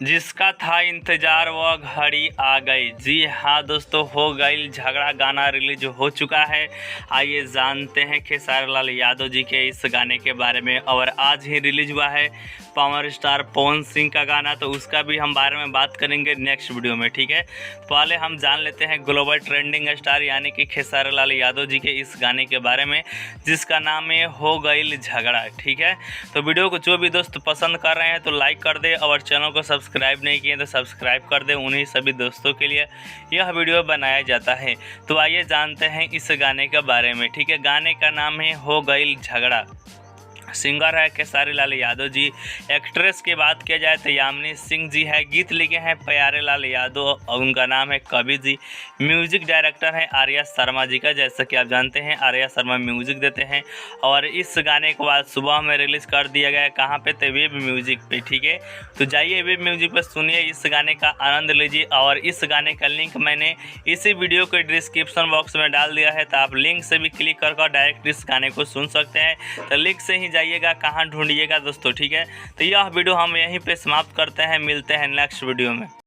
जिसका था इंतजार वह घड़ी आ गई। जी हाँ दोस्तों, हो गई झगड़ा गाना रिलीज हो चुका है। आइए जानते हैं खेसारी लाल यादव जी के इस गाने के बारे में। और आज ही रिलीज हुआ है पावर स्टार पवन सिंह का गाना, तो उसका भी हम बारे में बात करेंगे नेक्स्ट वीडियो में, ठीक है। पहले हम जान लेते हैं ग्लोबल ट्रेंडिंग स्टार यानी कि खेसारी लाल यादव जी के इस गाने के बारे में, जिसका नाम है हो गई झगड़ा, ठीक है। तो वीडियो को जो भी दोस्त पसंद कर रहे हैं तो लाइक कर दे, और चैनल को सब्सक्राइब नहीं किए तो सब्सक्राइब कर दे। उन्हीं सभी दोस्तों के लिए यह वीडियो बनाया जाता है। तो आइए जानते हैं इस गाने के बारे में, ठीक है। गाने का नाम है हो गई झगड़ा। सिंगर है खेसारी लाल यादव जी। एक्ट्रेस की बात किया जाए तो यामिनी सिंह जी है। गीत लिखे हैं प्यारे लाल यादव और उनका नाम है कवि जी। म्यूजिक डायरेक्टर है आर्या शर्मा जी का। जैसा कि आप जानते हैं आर्या शर्मा म्यूजिक देते हैं। और इस गाने के बाद सुबह में रिलीज़ कर दिया गया है। कहाँ पे? तो वेब म्यूजिक पे, ठीक है। तो जाइए वेब म्यूजिक पर सुनिए, इस गाने का आनंद लीजिए। और इस गाने का लिंक मैंने इसी वीडियो के डिस्क्रिप्शन बॉक्स में डाल दिया है, तो आप लिंक से भी क्लिक कर डायरेक्ट इस गाने को सुन सकते हैं। तो लिंक से ही जाइएगा, कहाँ ढूंढिएगा दोस्तों, ठीक है। तो यह वीडियो हम यहीं पे समाप्त करते हैं, मिलते हैं नेक्स्ट वीडियो में।